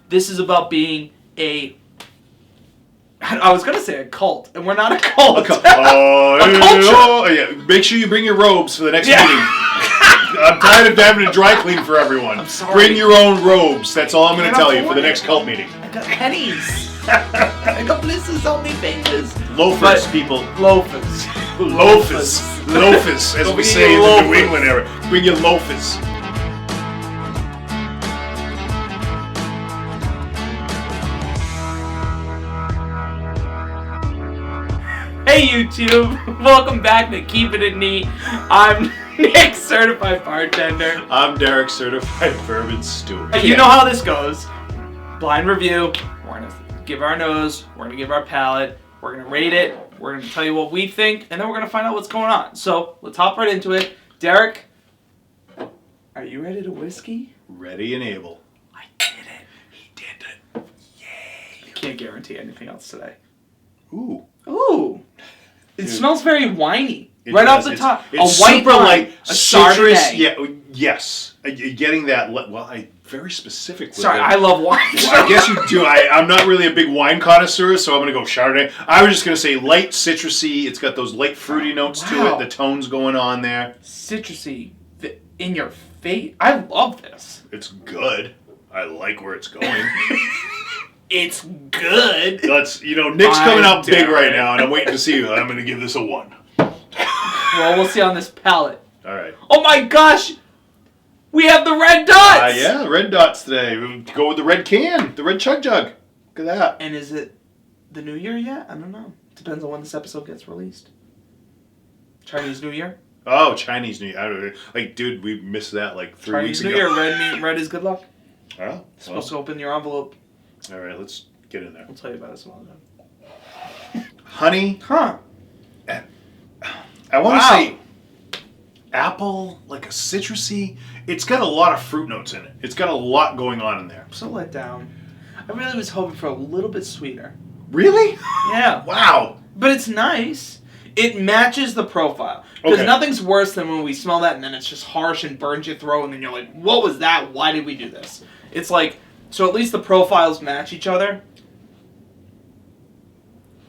This is about being I was going to say a cult, and we're not a cult. A culture. Yeah. Make sure you bring your robes for the next meeting. I'm tired of having to dry clean for everyone. I'm sorry. Bring your own robes. That's all I'm going to tell you for the next cult meeting. I got pennies. I got blisters on me fingers. Loafers, people. Loafers. Loafers, as we say in the New England area. Bring your loafers. Hey YouTube, welcome back to Keeping It Neat. I'm Nick, certified bartender. I'm Derek, certified bourbon steward. You know how this goes. Blind review. We're going to give our nose. We're going to give our palate. We're going to rate it. We're going to tell you what we think. And then we're going to find out what's going on. So, let's hop right into it. Derek, are you ready to whiskey? Ready and Abel. I did it. He did it. Yay. I can't guarantee anything else today. Ooh. It smells very winey. Right off the top. It's a white super wine, light, a citrus. Chardonnay. Yeah, yes. You're getting that. Very specific. Sorry, I love wine. Well, I guess you do. I'm not really a big wine connoisseur, so I'm going to go Chardonnay. I was just going to say light citrusy. It's got those light fruity notes to it. The tone's going on there. Citrusy in your face. I love this. It's good. I like where it's going. It's good. Nick's coming out big right now, and I'm waiting to see you. I'm going to give this a 1. Well, we'll see on this palette. All right. Oh my gosh! We have the red dots! Yeah, red dots today. We go with the red can, the red chug jug. Look at that. And is it the new year yet? I don't know. Depends on when this episode gets released. Chinese New Year? Oh, Chinese New Year. Dude, we missed that 3 weeks ago. Chinese New Year, red is good luck. Oh. Supposed to open your envelope. All right, let's get in there. We'll tell you about it some other time. Honey. Huh. I want to say apple, like a citrusy. It's got a lot of fruit notes in it. It's got a lot going on in there. I'm so let down. I really was hoping for a little bit sweeter. Really? Yeah. Wow. But it's nice. It matches the profile. Because nothing's worse than when we smell that and then it's just harsh and burns your throat and then you're like, what was that? Why did we do this? It's like, so at least the profiles match each other.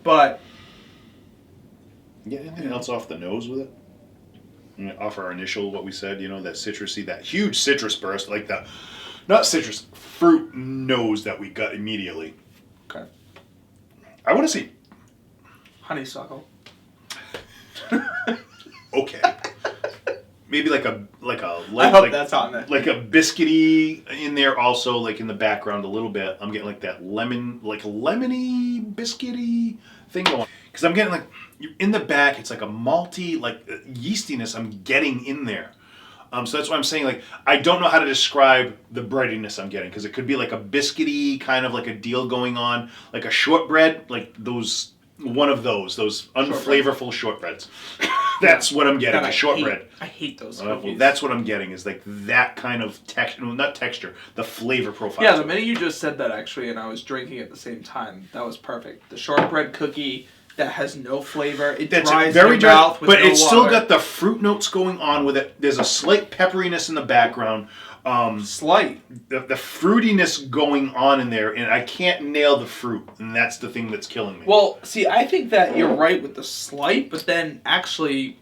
But... Yeah, anything else off the nose with it? Off our initial, what we said, that citrusy, that huge citrus burst, not citrus, fruit nose that we got immediately. Okay. I want to see... Honeysuckle. Okay. Maybe like a light, I hope that's on there. Like a biscuity in there also, in the background a little bit. I'm getting that lemon, a lemony, biscuity thing going. Because I'm getting in the back, it's like a malty, yeastiness I'm getting in there. So that's why I'm saying, I don't know how to describe the breadiness I'm getting. Because it could be like a biscuity, kind of like a deal going on. Like a shortbread, one of those unflavorful shortbreads. That's what I'm getting, a shortbread. I hate those Well, cookies. that's what I'm getting, is that kind of texture, not texture, the flavor profile. Yeah, the minute you just said that, actually, and I was drinking at the same time, that was perfect. The shortbread cookie that has no flavor, it dries your mouth with but no it's still water. got the fruit notes going on with it. There's a slight pepperiness in the background. Slight. The fruitiness going on in there, and I can't nail the fruit, and that's the thing that's killing me. Well, see, I think that you're right with the slight, but then actually,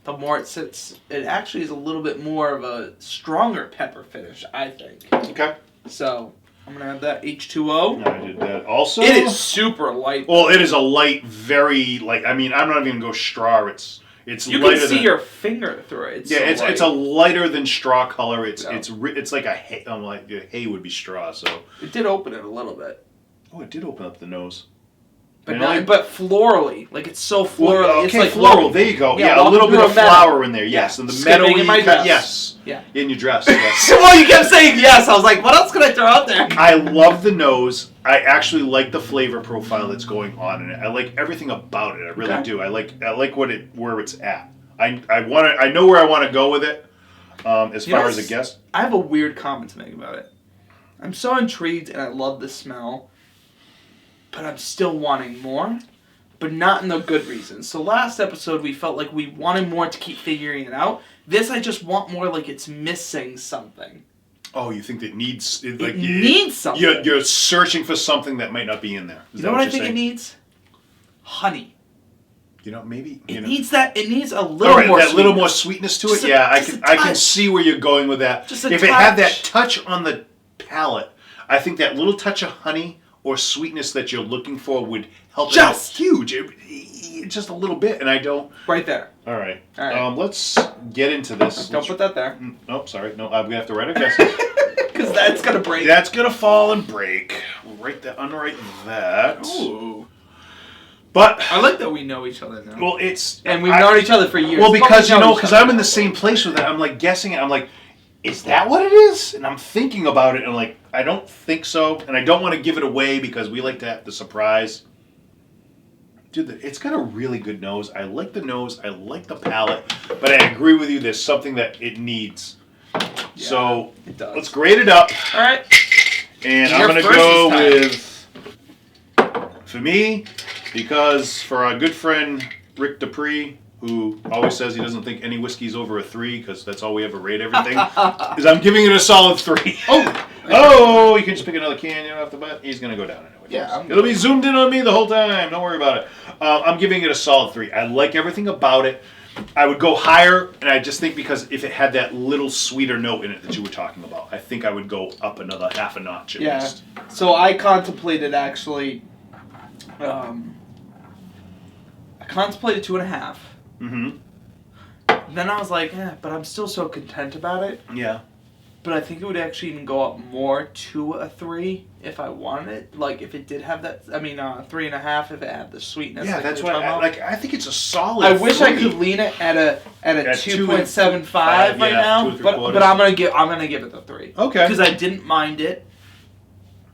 the more it sits, it actually is a little bit more of a stronger pepper finish, I think. Okay. So, I'm going to have that H2O. I did that also. It is super light. Well, it is a light, very, I'm not even going to go straw. It's you lighter can see than, your finger through it. It's a lighter than straw color. It's like a hay. Hay would be straw. So it did open it a little bit. Oh, it did open up the nose. But but florally, it's so floral. Well, okay, it's floral. There you go. Yeah, a little bit of flower in there. Yes, and the meadowy. In my dress. Yes. Yeah. In your dress. Yes. Well, you kept saying yes. I was like, what else can I throw out there? I love the nose. I actually like the flavor profile that's going on in it. I like everything about it. I really do. I like where it's at. I know where I want to go with it. As far as a guess. I have a weird comment to make about it. I'm so intrigued and I love the smell, but I'm still wanting more, but not in the good reasons. So last episode we felt like we wanted more to keep figuring it out. This I just want more, it's missing something. Oh, you think it needs... It needs something. You're searching for something that might not be in there. You know what I think it needs? Honey. Maybe... It needs that... It needs a little more sweetness. Little more sweetness to it? I can see where you're going with that. Just a if touch. It had that touch on the palate, I think that little touch of honey or sweetness that you're looking for would help it out huge. Just a little bit, and I don't... Right there. All right. All right. Let's get into this. Don't put that there. Oh, sorry. No, I'm going to have to write a guess. Because that's going to break. That's going to fall and break. We'll unwrite that. Ooh. But... I like that we know each other now. Well, it's... And we've known each other for years. Well, because, because I'm in the same place with it. I'm, like, guessing it. I'm like, is that what it is? And I'm thinking about it, and I'm like, I don't think so. And I don't want to give it away because we like to have the surprise. Dude, it's got a really good nose. I like the nose. I like the palate. But I agree with you. There's something that it needs. Yeah, so it does. Let's grade it up. All right. And I'm going to go with, for me, because for our good friend Rick Dupree, who always says he doesn't think any whiskey's over a 3 because that's all we ever rate everything, is I'm giving it a solid 3. Oh, you can just pick another can. You don't have to buy it. He's going to go down anyway. Yeah, it'll be zoomed in on me the whole time. Don't worry about it. I'm giving it a solid 3. I like everything about it. I would go higher, and I just think because if it had that little sweeter note in it that you were talking about, I think I would go up another half a notch at least. So I contemplated actually... I contemplated 2.5. Mm-hmm. Then I was like, but I'm still so content about it. Yeah. But I think it would actually even go up more to a 3 if I wanted it. Like if it did have that, 3.5 if it had the sweetness. Yeah, like that's what I think it's a solid. I wish 3. I could lean it at a 2.75 right now, but I'm gonna give it the 3. Okay. Because I didn't mind it.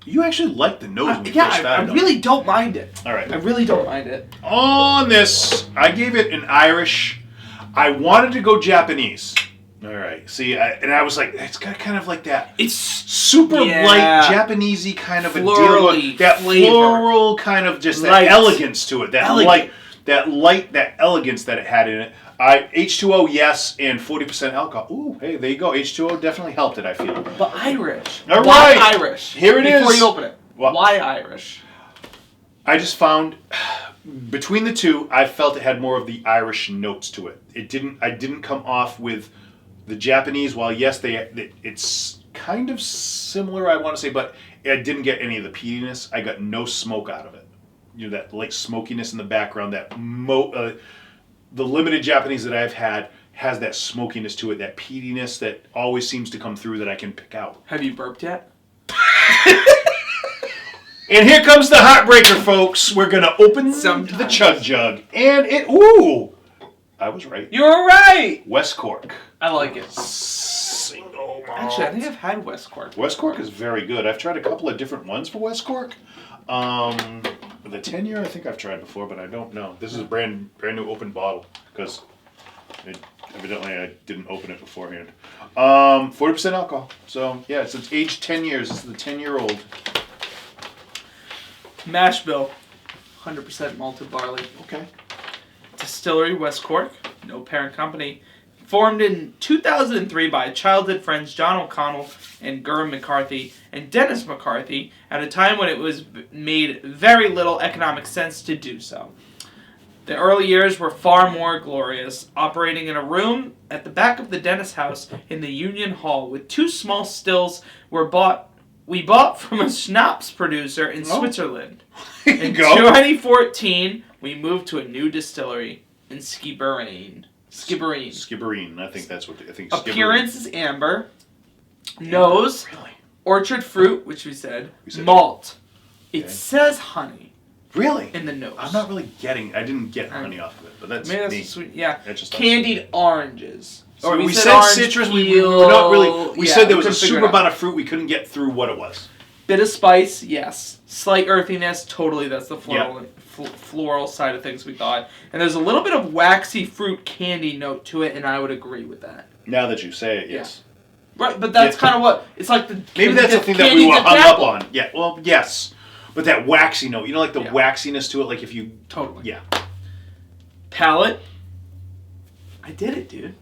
You actually like the nose when you first started. I really don't mind it. All right. I really don't mind it. On this, I gave it an Irish. I wanted to go Japanese. All right. See, I was like, it's got kind of like that. It's super light, Japanesey kind of a deal. That flavor. Floral kind of just that elegance to it. That elegance that it had in it. H2O, yes, and 40% alcohol. Ooh, hey, there you go. H2O definitely helped it, I feel. But Irish. All right. Why Irish? Here it is. Before you open it. Well, why Irish? I just found... Between the two, I felt it had more of the Irish notes to it. I didn't come off with the Japanese. While yes, it's kind of similar, I want to say, but I didn't get any of the peatiness. I got no smoke out of it. That light smokiness in the background. The limited Japanese that I've had has that smokiness to it, that peatiness that always seems to come through that I can pick out. Have you burped yet? And here comes the heartbreaker, folks. We're going to open the chug jug. And I was right. You were right. West Cork. I like it. Single malt. Actually, I think I've had West Cork. West Cork is very good. I've tried a couple of different ones for West Cork. The 10-year I think I've tried before, but I don't know. This is a brand new open bottle because evidently I didn't open it beforehand. 40% alcohol. So, yeah, it's aged 10 years. It's the 10-year-old. Mash bill, 100% malted barley. Okay. Distillery, West Cork, no parent company. Formed in 2003 by childhood friends John O'Connell and Gurm McCarthy and Dennis McCarthy at a time when it was made very little economic sense to do so. The early years were far more glorious, operating in a room at the back of the Dennis house in the Union Hall with 2 small stills we bought from a schnapps producer in Switzerland. In 2014, we moved to a new distillery in Skibbereen. Skibbereen. I think that's what I think. Appearance is amber. Nose, really? Orchard fruit, which we said malt. It says honey. Really? In the nose. I'm not really getting. I didn't get honey off of it, but that's maybe that's neat. sweet. Yeah. Just candied oranges. So we said citrus. We were not really. We said there was a super amount of fruit. We couldn't get through what it was. Bit of spice, yes. Slight earthiness, totally. That's the floral side of things we thought. And there's a little bit of waxy fruit candy note to it, and I would agree with that. Now that you say it, yes. Right, but that's kind of what it's like. Maybe that's the thing that we were hung up on. Yeah. Well, yes, but that waxy note. You know, like the waxiness to it. Like if you Yeah. Palate. I did it, dude.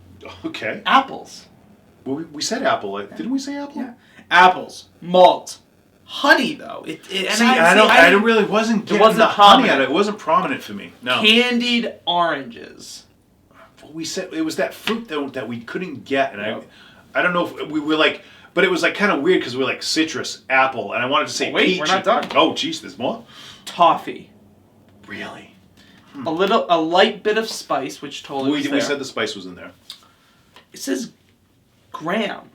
Okay. Apples. Well, we said apple. Didn't we say apple? Yeah. apples, malt, honey though. I really wasn't getting the honey out of it. It wasn't prominent for me. No. Candied oranges. We said it was that fruit that we couldn't get, and I don't know if we were like, but it was like kind of weird because we were like citrus, apple, and I wanted to say peach. We're not done. Oh, geez, there's more. Toffee. Really? A light bit of spice, which totally was there. We said the spice was in there. It says graham.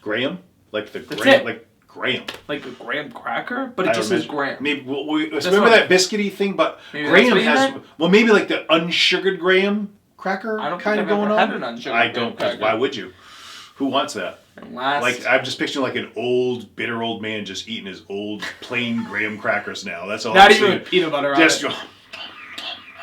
Graham? Like the That's graham? it. Like graham. Like a graham cracker, but it just says graham. Maybe remember that biscuity thing, but graham has maybe like the unsugared graham cracker kind of going on. Had an unsugared I don't. Because why would you? Who wants that? Like I'm just picturing like an old, bitter old man just eating his old plain graham crackers now. That's all. Not even with peanut butter on it.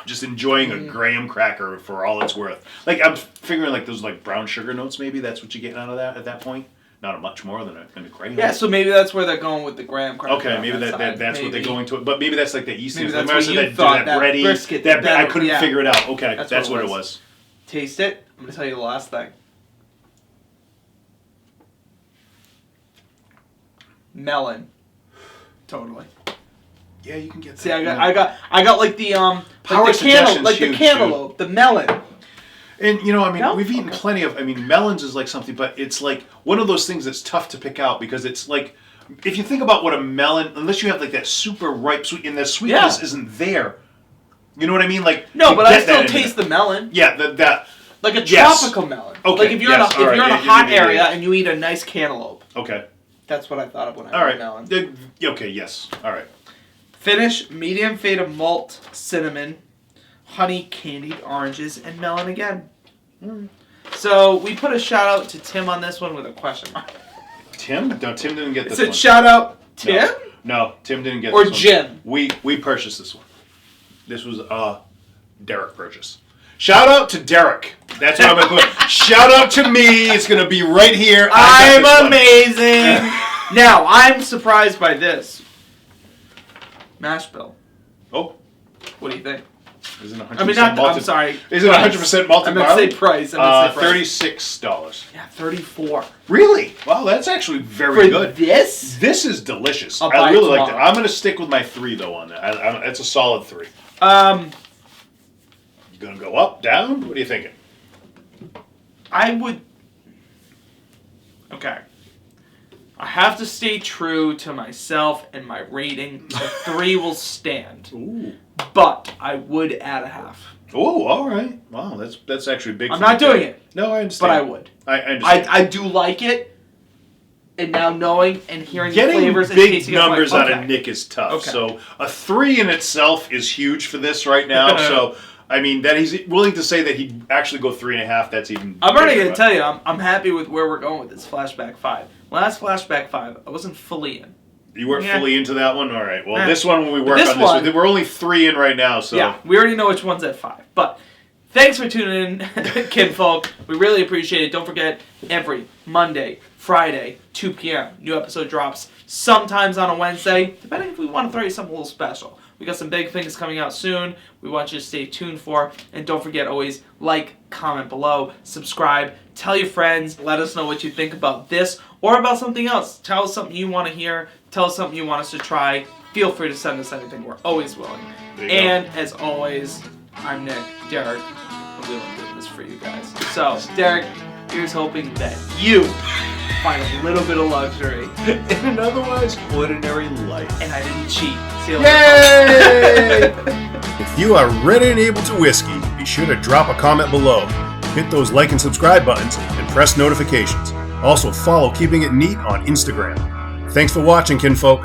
Just enjoying a graham cracker for all it's worth. Like I'm figuring like those like brown sugar notes. Maybe that's what you're getting out of that at that point. Not much more than a graham. Yeah, so maybe that's where they're going with the graham cracker. Okay, maybe that's what they're going to. But maybe that's like the Eastern. Maybe that's what you thought, that bready, brisket. I couldn't figure it out. Okay, that's what it was. Taste it. I'm gonna tell you the last thing. Melon. Totally. Yeah, you can get that. See, I got like the Power like the suggestions like the cantaloupe, the melon. And we've eaten plenty of. Melons is like something, but it's like one of those things that's tough to pick out because it's like if you think about what a melon, unless you have like that super ripe sweet, and the sweetness isn't there. You know what I mean? Like no, but I still taste the melon. Yeah, that like a tropical melon. Okay. Like if you're in a hot area and you eat a nice cantaloupe. Okay. That's what I thought of when I heard melon. Okay. Yes. All right. Finish medium fade of malt, cinnamon, honey, candied oranges, and melon again. So we put a shout out to Tim on this one with a question mark. Tim? No, Tim didn't get this one. It said shout out Tim? No, Tim didn't get this one. Or Jim? We purchased this one. This was a Derek purchase. Shout out to Derek. That's what I'm going to put. Shout out to me. It's going to be right here. I'm amazing. Now, I'm surprised by this. Mash bill. Oh. What do you think? Isn't 100% I'm sorry. Is it 100% malted barley? I meant to say price. $36. Yeah, $34. Really? Wow, that's actually very good. This? This is delicious. I really like it. I'm going to stick with my 3 though on that. It's a solid 3. You going to go up, down? What are you thinking? I would. Okay. I have to stay true to myself and my rating. The 3 will stand. Ooh. But I would add a half. Oh, all right. Wow, that's actually big. I'm not doing it. No, I understand. But I would. I understand. I do like it. And now knowing and hearing Getting the flavors and big tasting numbers out of Nick is tough. Okay. So a 3 in itself is huge for this right now. So that he's willing to say that he'd actually go 3.5. That's even. I'm already going to tell you. I'm happy with where we're going with this Flashback 5. Last Flashback 5, I wasn't fully in. You weren't fully into that one? All right. Well, this one, when we work on this, we're only 3 in right now. So yeah, we already know which one's at 5. But thanks for tuning in, kinfolk. We really appreciate it. Don't forget, every Monday, Friday, 2 p.m., new episode drops. Sometimes on a Wednesday, depending if we want to throw you something a little special. We got some big things coming out soon. We want you to stay tuned for. And don't forget, always like, comment below, subscribe, tell your friends, let us know what you think about this or about something else. Tell us something you want to hear. Tell us something you want us to try. Feel free to send us anything. We're always willing. And as always, I'm Nick, Derek, and we love doing this for you guys. So, Derek, here's hoping that you find a little bit of luxury in an otherwise ordinary life. And I didn't cheat. See you later. Yay! If you are ready and able to whiskey, be sure to drop a comment below. Hit those like and subscribe buttons and press notifications. Also follow Keeping It Neat on Instagram. Thanks for watching, kinfolk.